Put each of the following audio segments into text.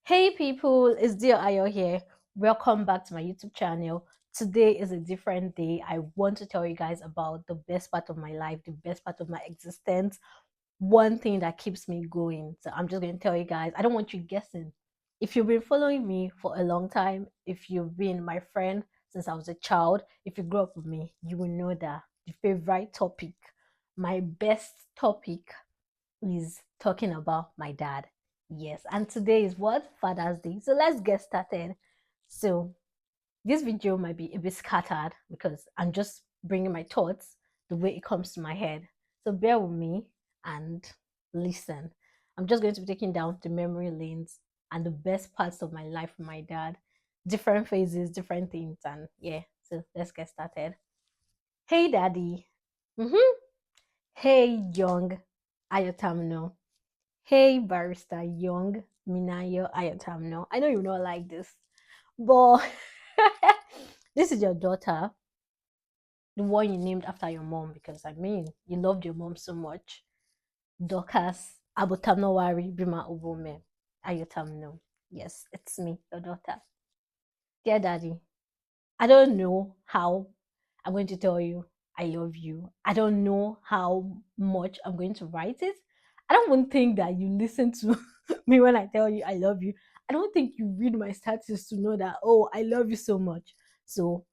Hey people, it's Dear Ayo here. Welcome back to my YouTube channel. Today is a different day. I want to tell you guys about the best part of my life, the best part of my existence, one thing that keeps me going. So I'm just going to tell you guys. I don't want you guessing. If you've been following me for a long time, if you've been my friend since I was a child, if you grew up with me, you will know that the favorite topic, my best topic is talking about my dad. Yes, and today is what? Father's Day. So let's get started. So this video might be a bit scattered because I'm just bringing my thoughts the way it comes to my head. So bear with me and listen. I'm just going to be taking down the memory lanes and the best parts of my life with my dad, different phases, different things, and yeah. So let's get started. Hey, daddy. Mm-hmm. Hey, young Ayotamno. Hey, Barrister Young Minayo Ayatamno. I know you not like this, but this is your daughter, the one you named after your mom, because I mean, you loved your mom so much. Dorcas Abotamnowari Bima Obome Ayatamno. Yes, it's me, your daughter. Dear Daddy, I don't know how I'm going to tell you I love you. I don't know how much I'm going to write it. I don't even think that you listen to me when I tell you I love you. I don't think you read my status to know that, oh, I love you so much. So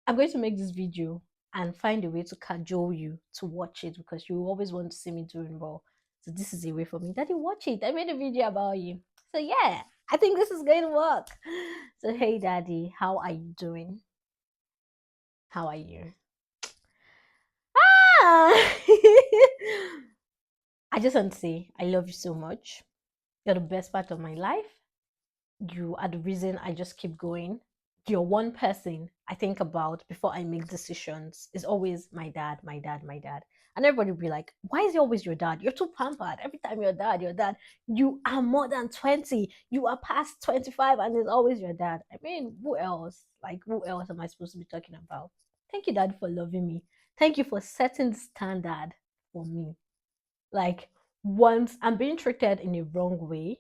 I'm going to make this video and find a way to cajole you to watch it because you always want to see me doing well. So this is a way for me. Daddy, watch it. I made a video about you. So yeah, I think this is going to work. So hey daddy, how are you doing? How are you? Ah! I just want to say I love you so much. You're the best part of my life. You are the reason I just keep going. You're one person I think about before I make decisions. It's always my dad, my dad, my dad. And everybody will be like, why is it always your dad? You're too pampered. Every time your dad, your dad. You are more than 20. You are past 25 and it's always your dad. I mean, who else? Like, who else am I supposed to be talking about? Thank you, dad, for loving me. Thank you for setting the standard for me. Like, once I'm being treated in a wrong way,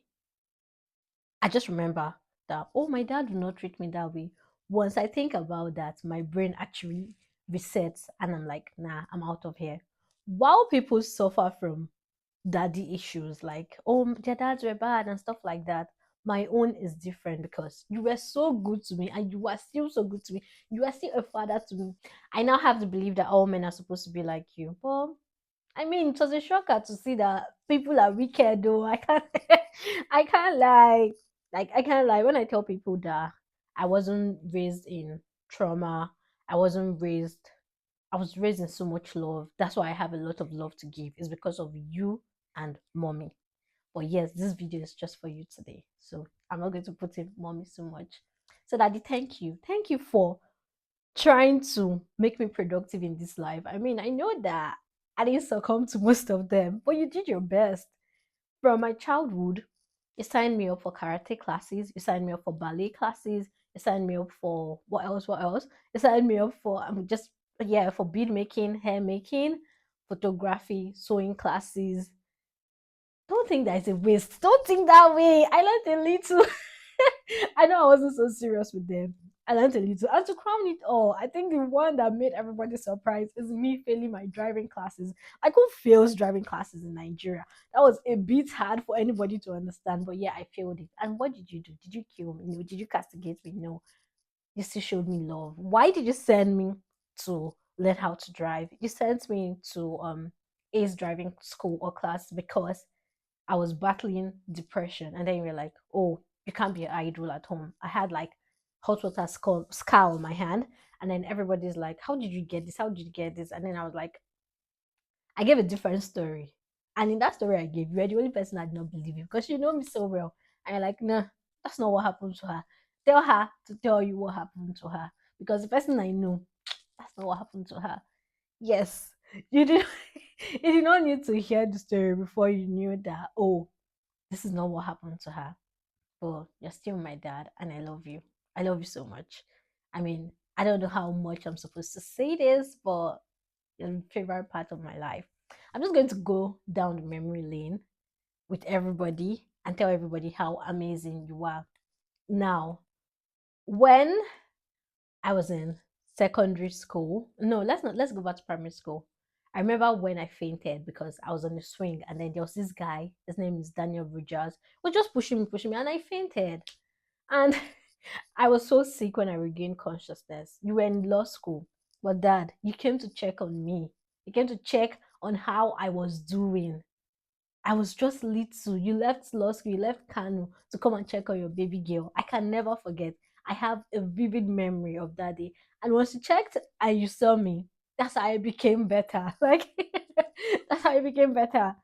I just remember that, oh, my dad will not treat me that way. Once I think about that, my brain actually resets and I'm like, nah, I'm out of here. While people suffer from daddy issues, like, oh, their dads were bad and stuff like that, my own is different because you were so good to me and you are still so good to me. You are still a father to me. I now have to believe that all men are supposed to be like you. But I mean, it was a shocker to see that people are wicked though. I can't I can't lie. Like I can't lie when I tell people that I wasn't raised in trauma. I wasn't raised I was raised in so much love. That's why I have a lot of love to give. It's because of you and mommy. But yes, this video is just for you today. So I'm not going to put in mommy so much. So daddy, thank you. Thank you for trying to make me productive in this life. I mean, I know that I didn't succumb to most of them, but you did your best. From my childhood, you signed me up for karate classes, you signed me up for ballet classes, you signed me up for what else? What else? You signed me up for just yeah, for bead making, hair making, photography, sewing classes. Don't think that is a waste. Don't think that way. I learned a little. I know I wasn't so serious with them. I learned a little. And to crown it all, I think the one that made everybody surprised is me failing my driving classes. I could fail driving classes in Nigeria. That was a bit hard for anybody to understand, but yeah, I failed it. And what did you do? Did you kill me? No. Did you castigate me? No. You still showed me love. Why did you send me to learn how to drive? You sent me to Ace driving school or class because I was battling depression, and then you're like, "Oh, you can't be an idol at home." I had like hot water scar on my hand, and then everybody's like, "How did you get this? How did you get this?" And then I was like, I gave a different story, and in that story I gave, you were the only person I did not believe you because you know me so well. And you're like, "Nah, that's not what happened to her. Tell her to tell you what happened to her because the person I know, that's not what happened to her." Yes, you did. You did not need to hear the story before you knew that. Oh, this is not what happened to her. But you're still my dad, and I love you. I love you so much. I mean, I don't know how much I'm supposed to say this, but you're the favorite part of my life. I'm just going to go down the memory lane with everybody and tell everybody how amazing you are. Now, when I was in secondary school, no, let's go back to primary school. I remember when I fainted because I was on the swing, and then there was this guy, his name is Daniel Rogers, was just pushing me, and I fainted. And I was so sick when I regained consciousness. You were in law school, but dad, you came to check on me. You came to check on how I was doing. I was just little. You left law school, you left Kanu to come and check on your baby girl. I can never forget. I have a vivid memory of that day. And once you checked and you saw me, that's how I became better. Like, that's how I became better.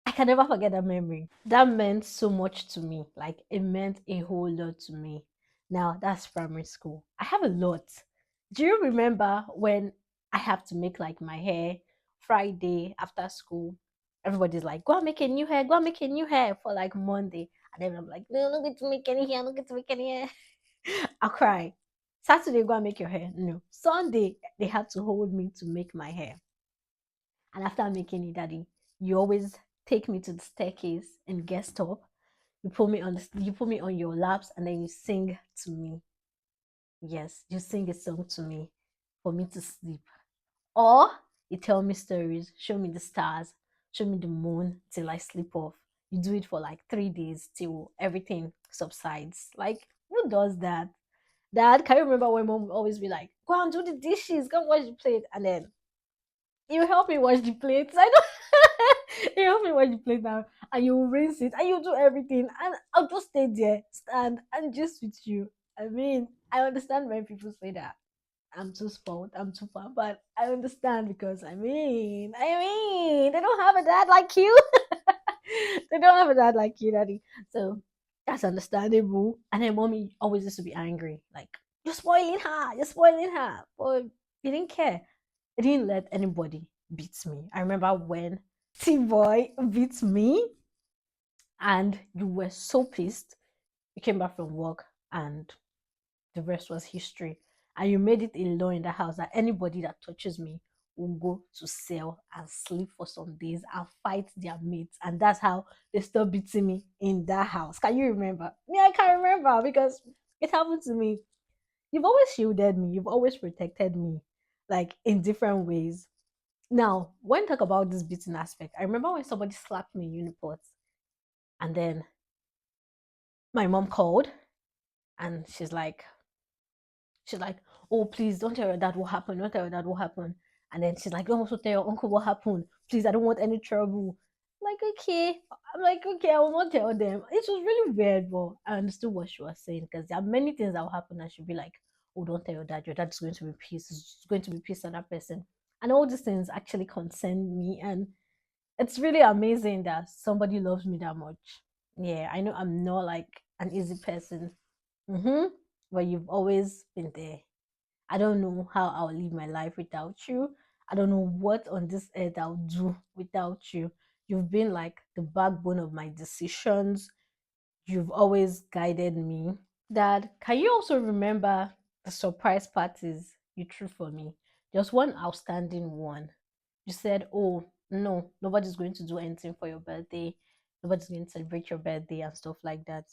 I can never forget that memory. That meant so much to me. Like, it meant a whole lot to me. Now, that's primary school. I have a lot. Do you remember when I have to make like my hair Friday after school? Everybody's like, go and make a new hair, go and make a new hair for like Monday. And then I'm like, no, I'm not going to make any hair, I'm not going to make any hair. I'll cry. Saturday, go and make your hair. No. Sunday, they had to hold me to make my hair. And after making it, daddy, you always take me to the staircase and guest up. You put me on your laps, and then you sing to me. Yes, you sing a song to me for me to sleep. Or you tell me stories, show me the stars, show me the moon till I sleep off. You do it for like 3 days till everything subsides. Like, who does that? Dad, can you remember when mom would always be like, go and do the dishes, go and wash the plate, and then you help me wash the plates. I don't. You help me wash the plate now, and you rinse it, and you do everything, and I'll just stay there, stand, and just with you. I mean, I understand when people say that I'm too spoiled, I'm too far, but I understand because I mean, they don't have a dad like you. They don't have a dad like you, daddy. So that's understandable. And then mommy always used to be angry, like, you're spoiling her. But you didn't care. I didn't let anybody beat me. I remember when T Boy beat me and you were so pissed. You came back from work and the rest was history. And you made it a law in the house that anybody that touches me will go to cell and sleep for some days and fight their mates. And that's how they stopped beating me in that house. Can you remember? Me, I can remember because it happened to me. You've always shielded me, you've always protected me, like in different ways. Now, when talk about this beating aspect, I remember when somebody slapped me in Uniport, and then my mom called, and she's like, oh please don't tell your dad what happened, don't tell your dad what happened. And then she's like, don't also tell your uncle what happened. Please, I don't want any trouble. I'm like, okay. I'm like, okay, I will not tell them. It was really weird, but I understood what she was saying because there are many things that will happen and she'll be like, oh, don't tell your dad. Your dad's going to be pissed. It's going to be pissed on that person. And all these things actually concern me. And it's really amazing that somebody loves me that much. Yeah, I know I'm not like an easy person. Mm-hmm. But you've always been there. I don't know how I'll live my life without you. I don't know what on this earth I'll do without you. You've been like the backbone of my decisions. You've always guided me. Dad, can you also remember the surprise parties you threw for me? Just one outstanding one. You said, oh, no, nobody's going to do anything for your birthday. Nobody's going to celebrate your birthday and stuff like that.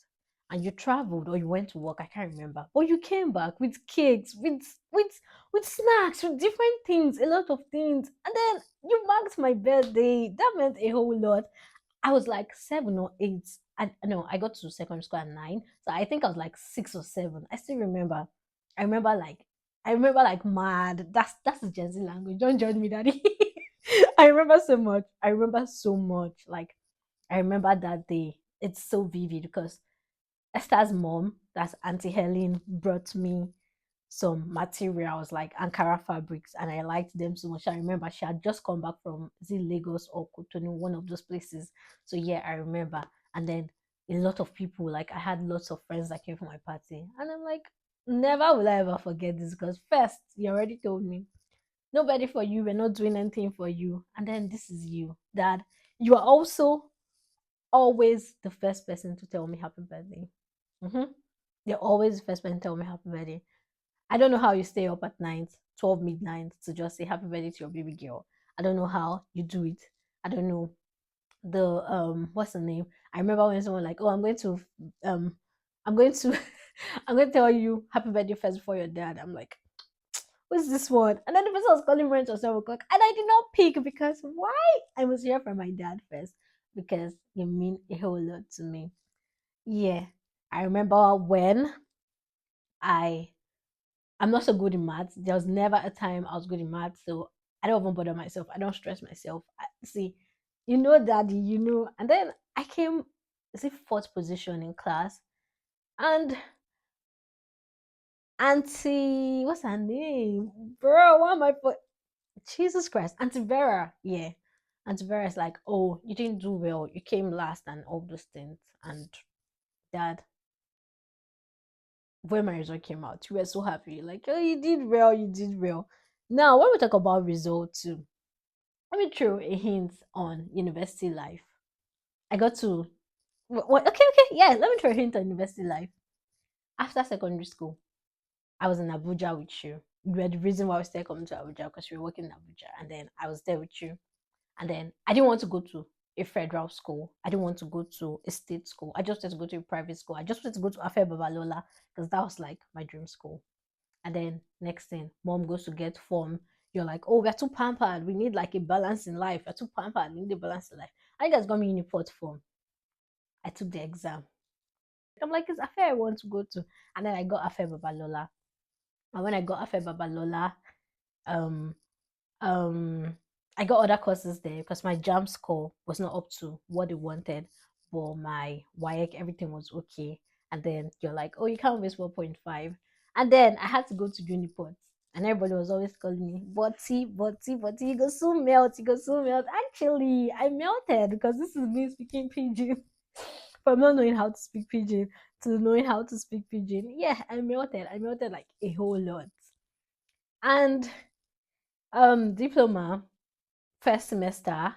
And you traveled or you went to work, I can't remember. But you came back with cakes, with snacks, with different things, a lot of things. And then you marked my birthday. That meant a whole lot. I was like 7 or 8. I no, I got to secondary school at 9. So I think I was like 6 or 7. I still remember. I remember like I remember like mad. That's the Gen Z language. Don't judge me, daddy. I remember so much. I remember so much. Like I remember that day. It's so vivid because Esther's mom, that's Auntie Helen, brought me some materials like Ankara fabrics, and I liked them so much. I remember she had just come back from Lagos or Cotonou, one of those places. So yeah, I remember. And then a lot of people, like I had lots of friends that came for my party, and I'm like, never will I ever forget this because first you already told me nobody for you, we're not doing anything for you, and then this is you, Dad. You are also always the first person to tell me happy birthday. Mm-hmm. You're always the first person to tell me happy birthday. I don't know how you stay up at night, 12 midnight, to just say happy birthday to your baby girl. I don't know how you do it. I don't know the what's the name? I remember when someone like, oh, um, I'm going to, I'm going to tell you happy birthday first before your dad. I'm like, what's this one? And then the person was calling me at 7 o'clock, and I did not pick because why? I must hear from my dad first because you mean a whole lot to me. Yeah, I remember when I I'm not so good in maths. There was never a time I was good in maths, so I don't even bother myself. I don't stress myself. See, daddy, And then I came, is it fourth position in class, and Auntie, what's her name, bro? Why am I for Jesus Christ, Auntie Vera? Yeah, Auntie Vera is like, oh, you didn't do well. You came last, and all those things. And Dad, when my result came out, we were so happy. Like, oh, you did well, you did well. Now, when we talk about results too, let me throw a hint on university life. I got to okay, yeah. Let me throw a hint on university life. After secondary school, I was in Abuja with you. You were the reason why I was still coming to Abuja because we were working in Abuja, and then I was there with you. And then I didn't want to go to a federal school. I didn't want to go to a state school. I just wanted to go to a private school. I just wanted to go to Afe Babalola because that was like my dream school. And then next thing, mom goes to get form. You're like, oh, we're too pampered. We need like a balance in life. We're too pampered. We need a balance in life. I guys got me in Uniport form. I took the exam. I'm like, it's Afe I want to go to. And then I got Afe Babalola. And when I got Afe Babalola, um, um, I got other courses there because my jam score was not up to what they wanted, but my WAEC, everything was okay. And then you're like, oh, you can't waste 1.5. And then I had to go to Uniport. And everybody was always calling me, Butty, you go so melt, you go so melt. Actually, I melted because this is me speaking pidgin. From not knowing how to speak pidgin to knowing how to speak pidgin. Yeah, I melted. I melted like a whole lot. And diploma, first semester,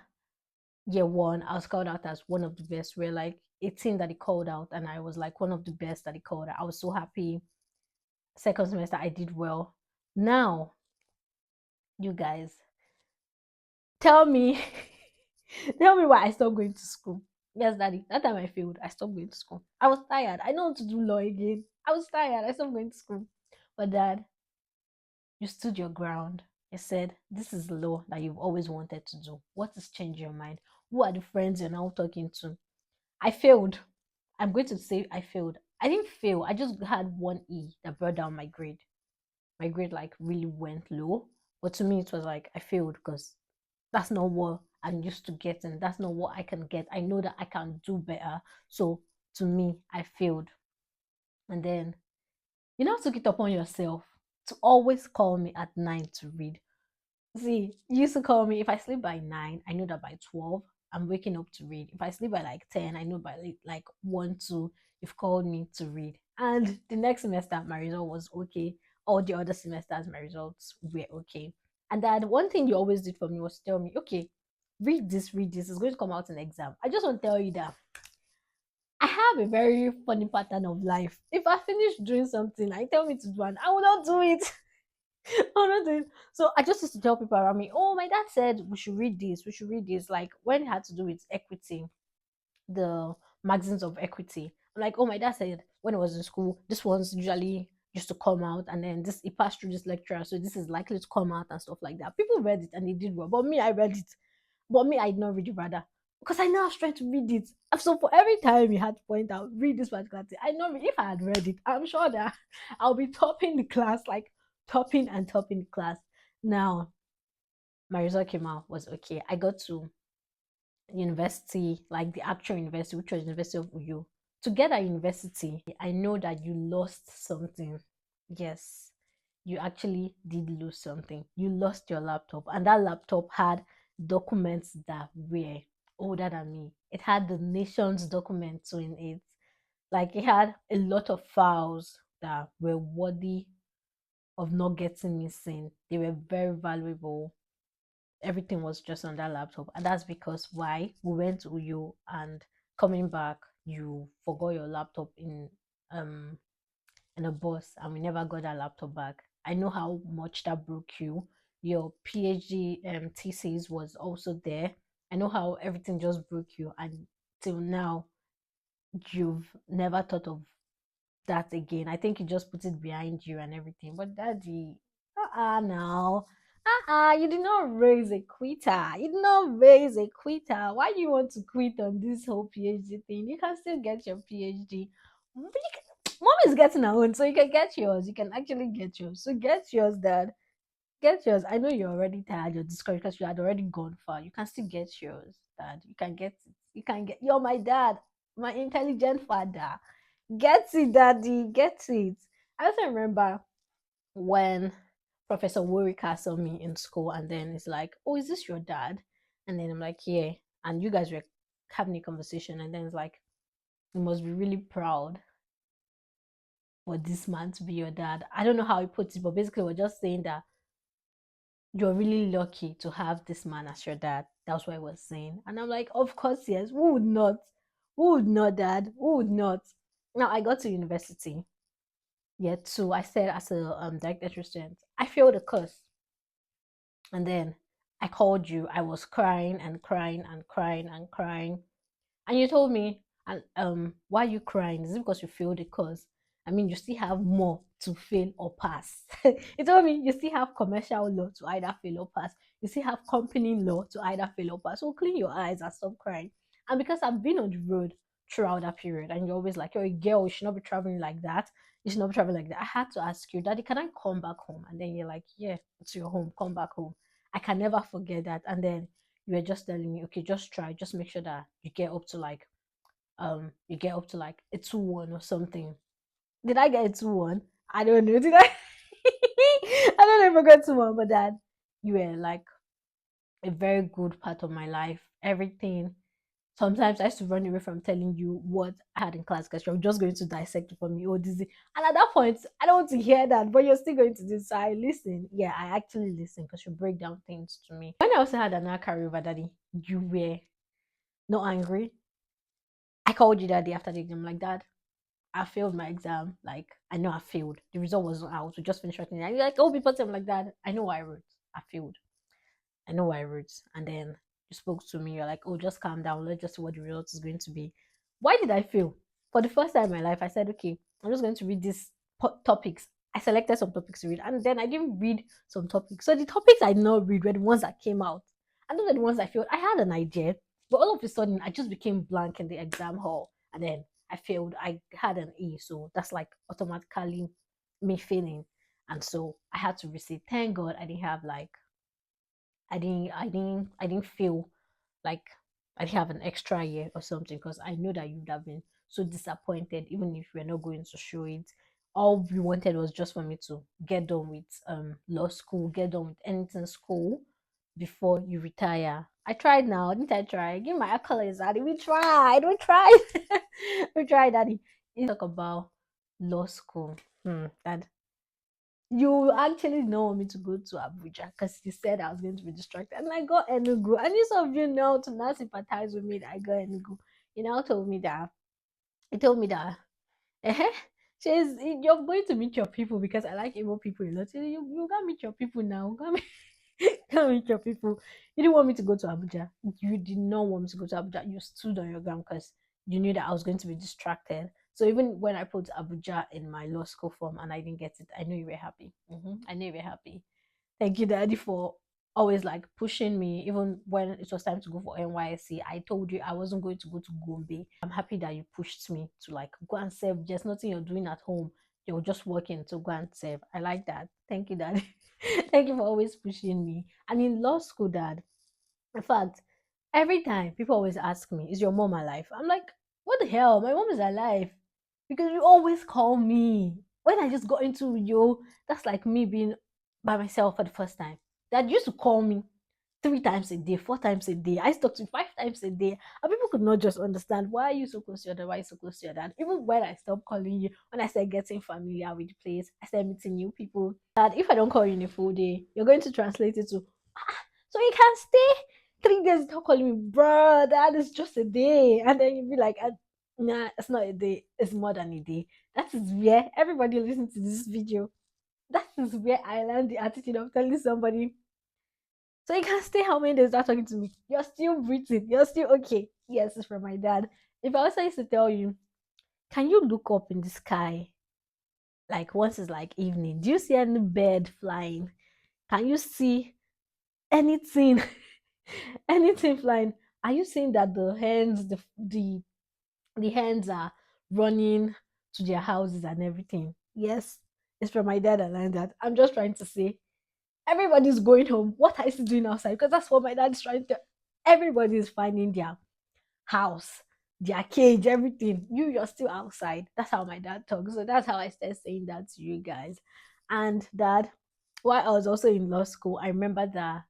year one, I was called out as one of the best. We're like 18 that he called out, and I was like one of the best that he called out. I was so happy. Second semester, I did well. Now, you guys, tell me, tell me why I stopped going to school. Yes, daddy. That time I failed. I stopped going to school. I was tired. I don't want to do law again. I was tired. I stopped going to school. But dad, you stood your ground. You said, this is the law that you've always wanted to do. What has changed your mind? Who are the friends you're now talking to? I failed. I'm going to say I failed. I didn't fail. I just had one E that brought down my grade. My grade like really went low. But to me, it was like I failed because that's not what I'm used to getting. That's not what I can get. I know that I can do better. So to me, I failed. And then you now took it upon yourself to always call me at 9 to read. See, you used to call me if I sleep by 9, I know that by 12, I'm waking up to read. If I sleep by like 10, I know by like 1, 2, you've called me to read. And the next semester, my result was okay. All the other semesters, my results were okay. And that one thing you always did for me was tell me, okay, read this, read this. It's going to come out in exam. I just want to tell you that I have a very funny pattern of life. If I finish doing something, I tell me to do, and I will not do it. Oh, nothing. So I just used to tell people around me, oh, my dad said we should read this, we should read this. Like when it had to do with equity, the magazines of equity. Like, oh, my dad said when I was in school, this one's usually used to come out, and then this it passed through this lecturer, so this is likely to come out and stuff like that. People read it and they did well, but me, I read it, but me, I did not read it rather because I know I was trying to read it. So for every time you had to point out, read this particular thing, I know if I had read it, I'm sure that I'll be topping the class, like topping and topping the class. Now, my result came out was okay. I got to university, like the actual university, which was University of Uyo. To get a university, I know that you lost something. Yes, you actually did lose something. You lost your laptop, and that laptop had documents that were older than me. It had the nation's documents in it. Like it had a lot of files that were worthy of not getting missing. They were very valuable. Everything was just on that laptop, and that's because why we went to Uyo, and coming back you forgot your laptop um in a bus, and we never got that laptop back. I know how much that broke you. Your PhD thesis was also there. I know how everything just broke you, and till now you've never thought of that again. I think you just put it behind you and everything. But daddy, now. You did not raise a quitter. You did not raise a quitter. Why do you want to quit on this whole PhD thing? You can still get your PhD. Mom is getting her own, so you can get yours. You can actually get yours. So get yours, dad. Get yours. I know you're already tired, you're discouraged because you had already gone far. You can still get yours, dad. You can get it. You can get, you're my dad, my intelligent father. Get it, daddy. Get it. I also remember when Professor Worika saw me in school and then it's like, oh, is this your dad? And then I'm like, yeah. And you guys were having a conversation and then it's like, you must be really proud for this man to be your dad. I don't know how he puts it, but basically we're just saying that you're really lucky to have this man as your dad. That's what I was saying. And I'm like, of course, yes. Who would not? Who would not, dad? Who would not? Now I got to university. Yeah, too. I said as a direct entry student, I failed a course. And then I called you. I was crying and crying and crying and crying. And you told me, and why are you crying? Is it because you failed the course? I mean, you still have more to fail or pass. You told me you still have commercial law to either fail or pass. You still have company law to either fail or pass. So clean your eyes and stop crying. And because I've been on the road throughout that period, and you're always like, you're a girl, you should not be traveling like that. You should not be traveling like that. I had to ask you, Daddy, can I come back home? And then you're like, yeah, it's your home. Come back home. I can never forget that. And then you were just telling me, okay, just try, just make sure that you get up to like a 2-1 or something. Did I get a 2-1? I don't know. Did I? I don't know if I got 2-1, but that you were like a very good part of my life. Everything. Sometimes I used to run away from telling you what I had in class because you're just going to dissect it for me. Oh, this. And at that point, I don't want to hear that, but you're still going to do so. I listen. Yeah, I actually listen because you break down things to me. When I also had an carryover, daddy, you were not angry. I called you that day after the exam, like, Dad, I failed my exam. Like, I know I failed. The result wasn't out. We just finished writing it. And you're like, oh, be positive. I'm like, Dad, I know I wrote. I failed. I know I wrote. And then you spoke to me. You're like, oh, just calm down. Let's just see what the result is going to be. Why did I fail? For the first time in my life, I said, okay, I'm just going to read these topics. I selected some topics to read. And then I didn't read some topics. So the topics I did not read were the ones that came out. And those are the ones I failed. I had an idea. But all of a sudden, I just became blank in the exam hall. And then I failed. I had an E, so that's like automatically me failing. And so I had to resit. Thank God I didn't have like I didn't feel like I didn't have an extra year or something because I know that you would have been so disappointed even if we're not going to show it. All we wanted was just for me to get done with law school, get done with anything school before you retire. I tried now, didn't I try? Give my accolades, Daddy. We tried. We tried, Daddy. You talk about law school. Dad, you actually don't want me to go to Abuja because you said I was going to be distracted. And I got Enugu. And you some of you know to now sympathize with me that I got Enugu. You now told me that, he told me that, eh, you're going to meet your people because I like able people a lot. You gotta meet your people now. Gotta meet your people. You didn't want me to go to Abuja. You did not want me to go to Abuja. You stood on your ground because you knew that I was going to be distracted. So even when I put Abuja in my law school form and I didn't get it, I knew you were happy. I knew you were happy. Thank you, Daddy, for always like pushing me. Even when it was time to go for NYSC, I told you I wasn't going to go to Gombe. I'm happy that you pushed me to like go and serve. There's nothing you're doing at home. You're just working to go and serve. I like that. Thank you, Daddy. Thank you for always pushing me. And in law school, Dad, in fact, every time people always ask me, is your mom alive? I'm like, what the hell? My mom is alive. Because you always call me. When I just got into you, that's like me being by myself for the first time. Dad used to call me 3 times a day, 4 times a day. I used to talk to you 5 times a day. And people could not just understand why are you so close to your dad, why are you so close to your dad. Even when I stopped calling you, when I started getting familiar with the place, I started meeting new people. That if I don't call you in a full day, you're going to translate it to so you can stay 3 days without calling me, bro. That is just a day. And then you'd be like, nah, it's not a day, it's more than a day. That is where everybody listen to this video. That is where I learned the attitude of telling somebody so you can stay how many days without talking to me. You're still breathing. You're still okay. Yes, it's from my dad. If I also used to tell you, Can you look up in the sky? Like once it's like evening, do you see any bird flying? Can you see anything? Anything flying? Are you seeing that the hens, the hens are running to their houses and everything? Yes, it's from my dad and I that. I'm just trying to say everybody's going home. What are you doing outside? Because that's what my dad is trying to. Everybody is finding their house, their cage, everything. You're still outside. That's how my dad talks. So that's how I started saying that to you guys. And dad, while I was also in law school, I remember that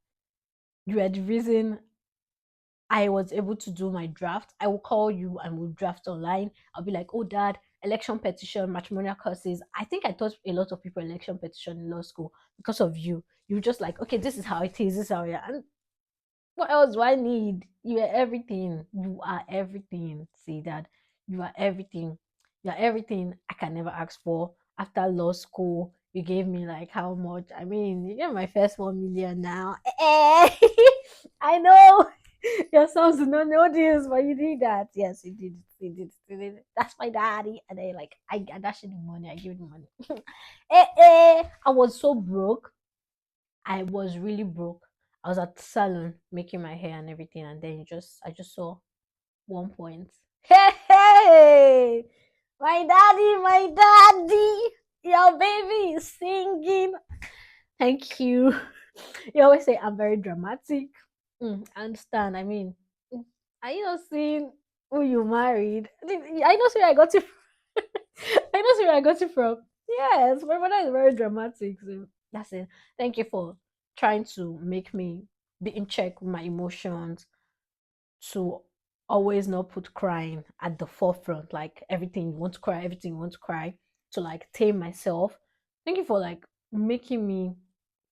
you were the reason I was able to do my draft. I will call you and we'll draft online. I'll be like, oh, dad, election petition, matrimonial courses. I think I taught a lot of people election petition in law school because of you. You were just like, okay, this is how it is, this is how it is. And what else do I need? You are everything. You are everything. See that? You are everything. You are everything I can never ask for. After law school, you gave me like how much? I mean, you gave my first 1 million now. I know your sons do not know this, but you did that. Yes, you did. You did. You did. That's my daddy. And then like I dashed the money. I gave the money. I was so broke. I was really broke. I was at the salon making my hair and everything, and then I just saw 1 point. Hey, hey, my daddy, your baby is singing. Thank you. You always say I'm very dramatic. I understand. I mean, are you not seeing who you married? I know where I got it. I know where I got it from. Yes, my mother is very dramatic. So that's it. Thank you for trying to make me be in check with my emotions, to always not put crying at the forefront. Like everything you want to cry, everything you want to cry, to like tame myself. Thank you for like making me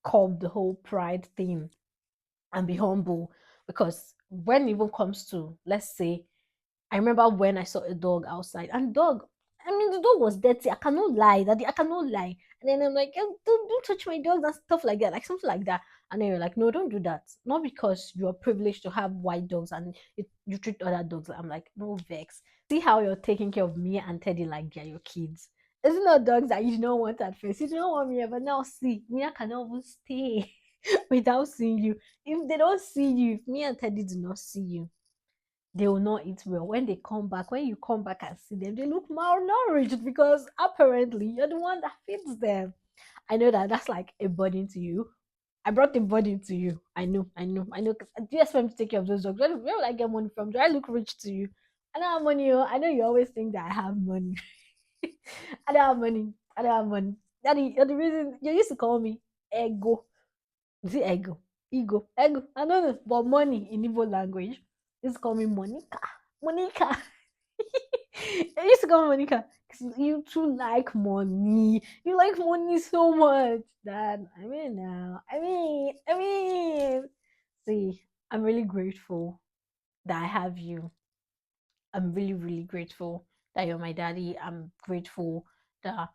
curb the whole pride thing and be humble. Because when it even comes to, let's say, I remember when I saw a dog outside, and dog, I mean, the dog was dirty. I cannot lie. That I cannot lie. And then I'm like, don't touch my dog and stuff like that, like something like that. And then you're like, no, don't do that. Not because you're privileged to have white dogs and you treat other dogs. I'm like, no vex. See how you're taking care of me and Teddy like they're your kids. It's not dogs that you don't want at first. You don't want me, but now see, Mia cannot even stay without seeing you. If they don't see you, if me and Teddy do not see you, they will not eat well. When they come back, when you come back and see them, they look malnourished because apparently you're the one that feeds them. I know that that's like a burden to you. I brought the burden to you. I know. 'Cause do you expect me to take care of those dogs? Where will I get money from? Do I look rich to you? I don't have money. Oh. I know you always think that I have money. I don't have money. I don't have money. Daddy, you're the reason you used to call me ego. Is it ego? Ego. Ego. I don't know. But money in Igbo language is call me Monica. Monica. I used to call me Monica because you too like money. You like money so much. Dad, I mean now. See, I'm really grateful that I have you. I'm really, really grateful that you're my daddy. I'm grateful that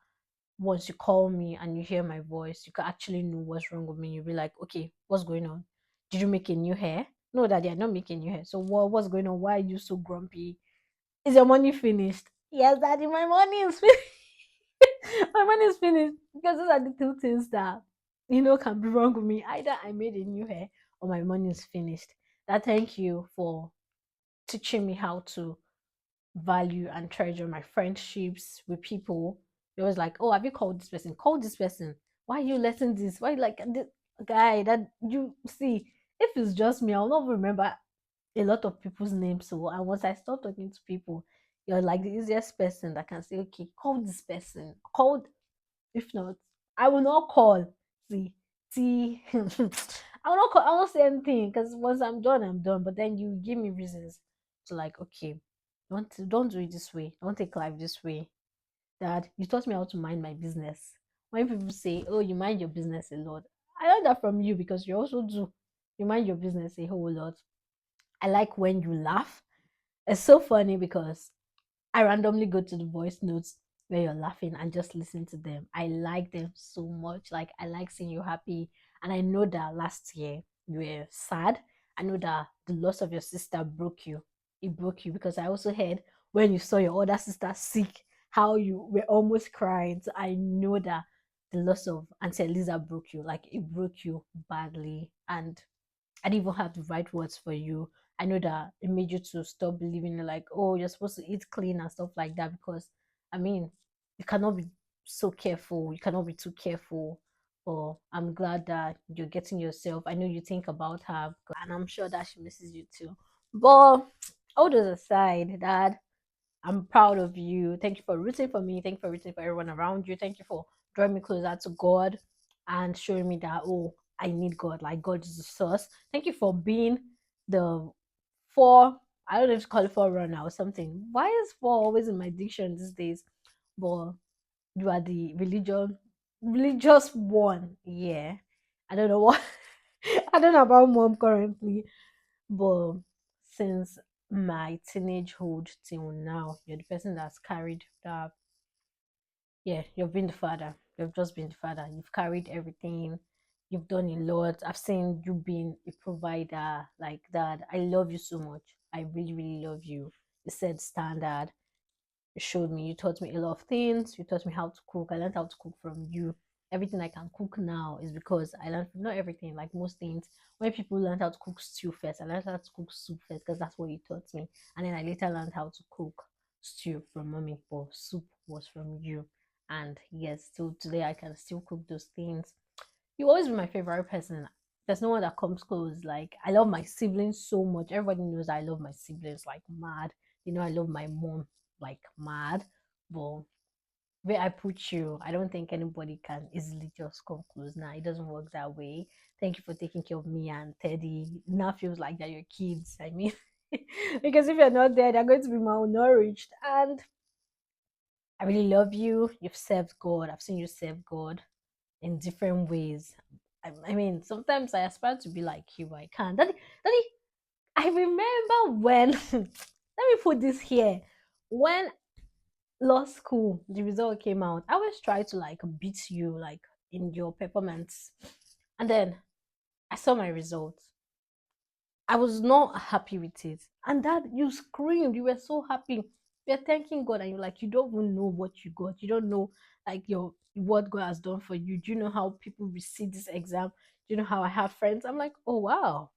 once you call me and you hear my voice, you can actually know what's wrong with me. You'll be like, okay, what's going on? Did you make a new hair? No, daddy, I'm not making new hair. So what's going on? Why are you so grumpy? Is your money finished? Yes, daddy, my money is finished. My money is finished. Because those are the two things that can be wrong with me. Either I made a new hair or my money is finished. That thank you for teaching me how to value and treasure my friendships with people. It was like, oh, have you called this person? Call this person. Why are you letting this? Why like this guy that you see? If it's just me, I'll not remember a lot of people's names. So, and once I start talking to people, you're like the easiest person that can say, okay, call this person. Call. If not, I will not call. See. I will not call. I will not say anything because once I'm done, I'm done. But then you give me reasons to like, okay, don't do it this way. Don't take life this way. Dad, you taught me how to mind my business. When people say, oh, you mind your business a lot, I learned that from you because you also do. You mind your business a whole lot. I like when you laugh. It's so funny because I randomly go to the voice notes where you're laughing and just listen to them. I like them so much. Like I like seeing you happy. And I know that last year you were sad. I know that the loss of your sister broke you. It broke you because I also heard when you saw your other sister sick, how you were almost crying. So I know that the loss of Auntie Eliza broke you, like it broke you badly. And I didn't even have the right words for you. I know that it made you to stop believing like, oh, you're supposed to eat clean and stuff like that. Because I mean, you cannot be so careful. You cannot be too careful. But I'm glad that you're getting yourself. I know you think about her, and I'm sure that she misses you too. But all those aside, Dad, I'm proud of you. Thank you for rooting for me. Thank you for rooting for everyone around you. Thank you for drawing me closer to God and showing me that, oh, I need God. Like, God is the source. Thank you for being the four, I don't know if to call it forerunner or something. Why is four always in my diction these days? But you are the religious one. Yeah. I don't know what I don't know about mom currently, but since my teenagehood till now, you're the person that's carried that. Yeah, you've been the father. You've just been the father. You've carried everything. You've done a lot. I've seen you being a provider like that. I love you so much. I really, really love you. You set standard. You showed me, you taught me a lot of things. You taught me how to cook. I learned how to cook from you. Everything I can cook now is because I learned, not everything, like most things. When people learned how to cook stew first, I learned how to cook soup first because that's what you taught me. And then I later learned how to cook stew from mommy, but soup was from you. And yes, still today I can still cook those things. You always be my favorite person. There's no one that comes close. Like, I love my siblings so much. Everybody knows I love my siblings like mad. You know, I love my mom like mad. But where I put you, I don't think anybody can easily just come close. Now it doesn't work that way. Thank you for taking care of me and Teddy. Now feels like they're your kids. I mean, because if you're not there, they're going to be malnourished. And I really love you. You've served God. I've seen you serve God in different ways. I mean, sometimes I aspire to be like you. I can't. Daddy, I remember when. Let me put this here. When law school, the result came out, I always try to like beat you like in your performance, and then I saw my results. I was not happy with it, and that you screamed. You were so happy. You're thanking God, and you're like, you don't even know what you got. You don't know like your what God has done for you. Do you know how people receive this exam? Do you know how I have friends? I'm like, oh wow.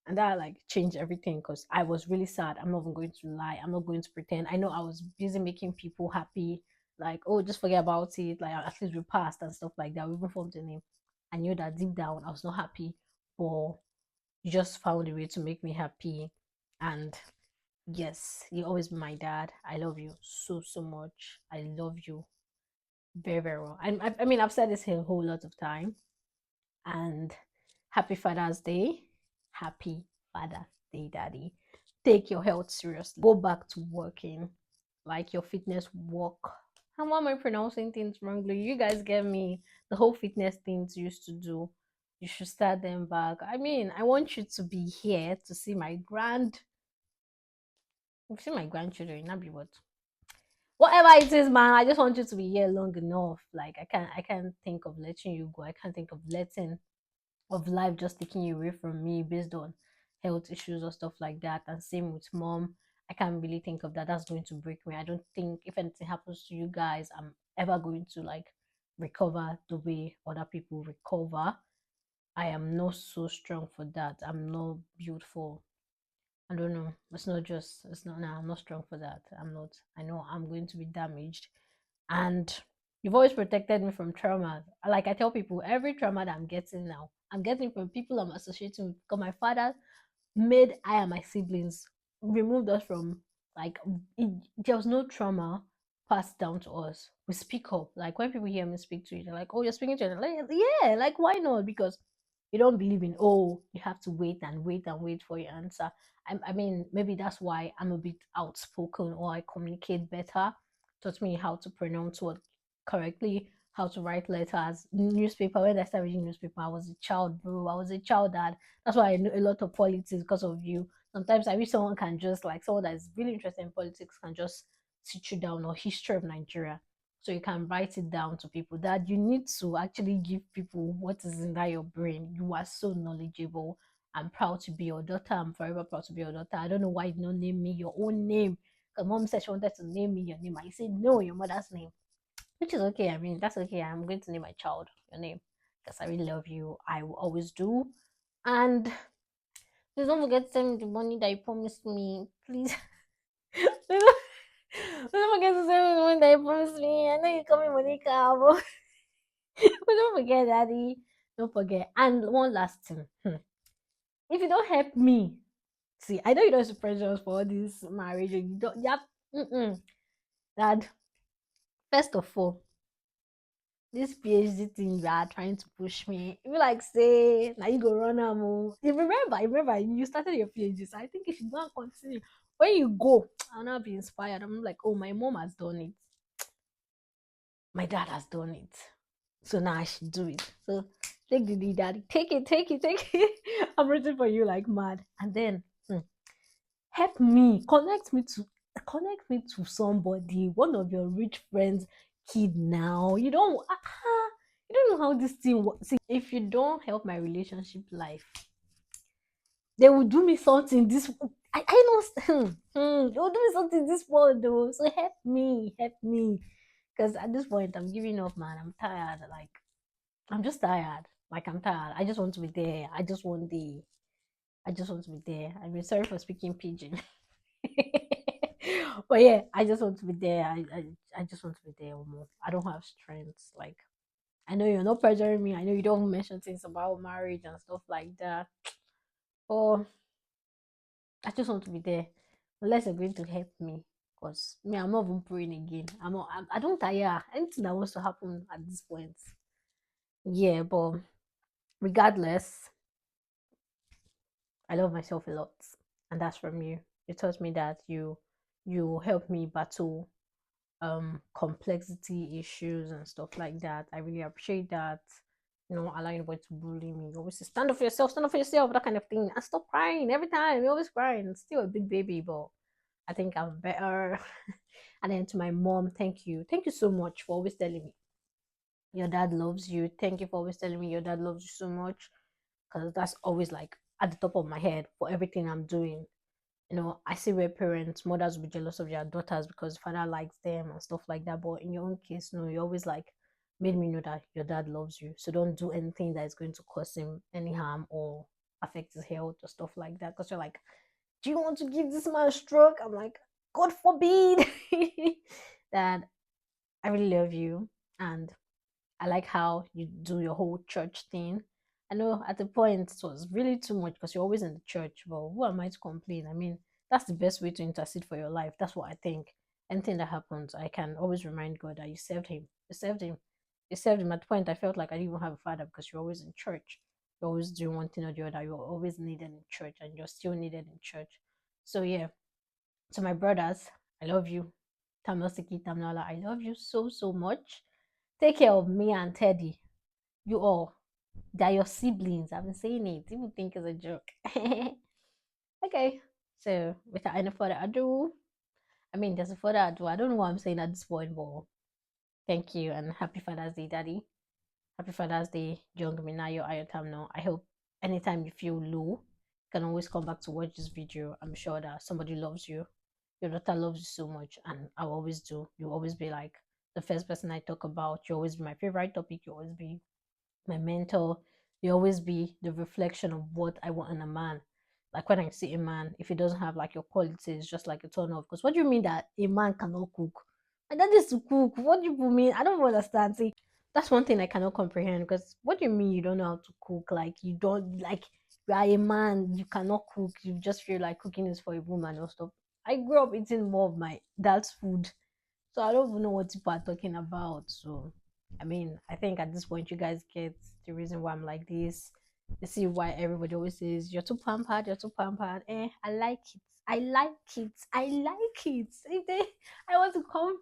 And that like changed everything because I was really sad. I'm not even going to lie. I'm not going to pretend. I know I was busy making people happy. Like, oh, just forget about it. Like, at least we passed and stuff like that. We even formed a name. I knew that deep down I was not happy, but you just found a way to make me happy. And yes, you always be my dad. I love you so, so much. I love you very, very well. I mean, I've said this a whole lot of time. And happy Father's Day. Happy Father's Day, Daddy. Take your health seriously. Go back to working like your fitness walk. How am I pronouncing things wrongly? You guys get me the whole fitness things you used to do. You should start them back. I mean, I want you to be here to see my see my grandchildren. Not be what whatever it is, man. I just want you to be here long enough. Like I can't think of letting you go. I can't think of letting of life just taking you away from me based on health issues or stuff like that. And same with mom. I can't really think of that. That's going to break me. I don't think if anything happens to you guys, I'm ever going to like recover the way other people recover. I am not so strong for that. I'm not beautiful. I don't know. It's not, nah, I'm not strong for that. I'm not. I know I'm going to be damaged. And you've always protected me from trauma. Like I tell people, every trauma that I'm getting now, I'm getting from people I'm associating with. Because my father made I and my siblings removed us from like there was no trauma passed down to us. We speak up. Like when people hear me speak to you, they're like, "Oh, you're speaking to you." Like, yeah, like why not? Because you don't believe in oh, you have to wait and wait and wait for your answer. I mean, maybe that's why I'm a bit outspoken or I communicate better. Taught me how to pronounce what correctly, how to write letters. Newspaper. When I started reading newspaper, I was a child, bro. I was a child that that's why I know a lot of politics because of you. Sometimes I wish someone can just like someone that is really interested in politics can just sit you down or history of Nigeria. So you can write it down to people that you need to actually give people what is in that your brain. You are so knowledgeable. I'm proud to be your daughter. I'm forever proud to be your daughter. I don't know why you don't name me your own name Because mom said she wanted to name me your name. I said, no, your mother's name. Which is okay. I mean, that's okay. I'm going to name my child your name because I really love you. I will always do. And please don't forget to send me the money that you promised me. Please. Don't forget to send me the money that you promised me. I know you call me Monica, but don't forget, Daddy. Don't forget. And one last thing. If you don't help me, see, I know you don't pressure us for all this marriage. And you don't, yep. Dad, first of all, this PhD thing you are trying to push me. You like say now you go run am. You remember you started your PhD, so I think you should go and continue. When you go, I'll not be inspired. I'm like, oh, my mom has done it. My dad has done it. So now I should do it. So take the lead, daddy. Take it, take it, take it. I'm rooting for you like mad. And then help me, connect me to somebody, one of your rich friends' kid now. You don't know how this thing works. If you don't help my relationship life, they will do me something this I know they will do me something this world though. So help me. Because at this point I'm giving up, man. I'm tired. Like I'm just tired. Like I'm tired. I just want to be there. I just want to be there. I mean, sorry for speaking pigeon. But yeah, I just want to be there. I just want to be there more. I don't have strength. Like I know you're not pressuring me. I know you don't mention things about marriage and stuff like that. But I just want to be there. Unless you're going to help me. Because me, I'm not even praying again. I don't tire. Anything that wants to happen at this point. Yeah, but regardless, I love myself a lot. And that's from you. It taught me that you help me battle complexity issues and stuff like that. I really appreciate that. You know, allowing anybody to bully me. You always say, stand up for yourself, that kind of thing. And stop crying every time. You're always crying. Still a big baby, but I think I'm better. And then to my mom, thank you. Thank you so much for always telling me your dad loves you. Thank you for always telling me your dad loves you so much. Because that's always like at the top of my head for everything I'm doing. You know, I see where parents, mothers will be jealous of their daughters because father likes them and stuff like that. But in your own case, no, you always like made me know that your dad loves you. So don't do anything that is going to cause him any harm or affect his health or stuff like that. Because you're like, do you want to give this man a stroke? I'm like, God forbid. Dad, I really love you. And I like how you do your whole church thing. I know at the point it was really too much because you're always in the church, but who am I to complain? I mean, that's the best way to intercede for your life. That's what I think. Anything that happens, I can always remind God that you served him. You served him. You served him. At the point, I felt like I didn't even have a father because you're always in church. You're always doing one thing or the other. You're always needed in church and you're still needed in church. So, yeah. So, my brothers, I love you. Tamnosiki, Tamnala, I love you so, so much. Take care of me and Teddy. You all. They're your siblings. I've been saying it. People think it's a joke. Okay. So without any further ado, I mean there's a further ado. I don't know what I'm saying at this point, but thank you and happy Father's Day, Daddy. Happy Father's Day, Young Minayo Ayotamno. I hope anytime you feel low, you can always come back to watch this video. I'm sure that somebody loves you. Your daughter loves you so much, and I always do. You always be like the first person I talk about. You always be my favorite topic. You always be my mentor. You always be the reflection of what I want in a man. Like when I see a man, if he doesn't have like your qualities, just like a turn off. Because what do you mean that a man cannot cook? My dad is to cook. What do you mean? I don't understand. See, that's one thing I cannot comprehend. Because what do you mean you don't know how to cook? Like you don't like you are a man, you cannot cook. You just feel like cooking is for a woman or stuff. I grew up eating more of my dad's food, so I don't even know what people are talking about. So I mean, I think at this point you guys get the reason why I'm like this. You see why everybody always says you're too pampered, you're too pampered. I like it. I like it. I like it. If they, I want to come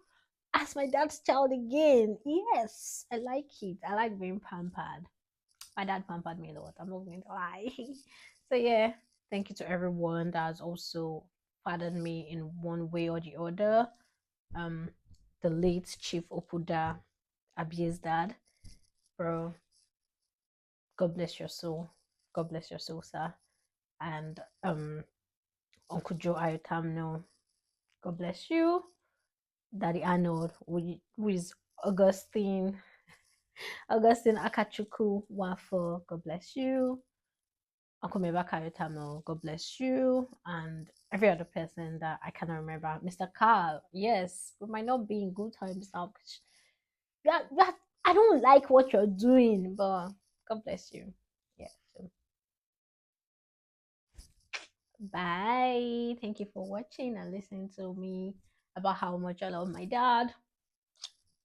as my dad's child again. Yes, I like it. I like being pampered. My dad pampered me a lot. I'm not going to lie. So yeah, thank you to everyone that has also fathered me in one way or the other. Um, the late Chief Okuda, Abi's dad, bro. God bless your soul. God bless your soul, sir. And Uncle Joe Ayotamno, God bless you. Daddy Arnold, who is Augustine, Augustine Akachuku Wafo, God bless you. Uncle Mebaka Yotamo, God bless you. And every other person that I cannot remember. Mr. Carl, yes, we might not be in good times now. I don't like what you're doing, but God bless you. Yeah. So bye. Thank you for watching and listening to me about how much I love my dad.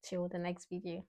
Till the next video.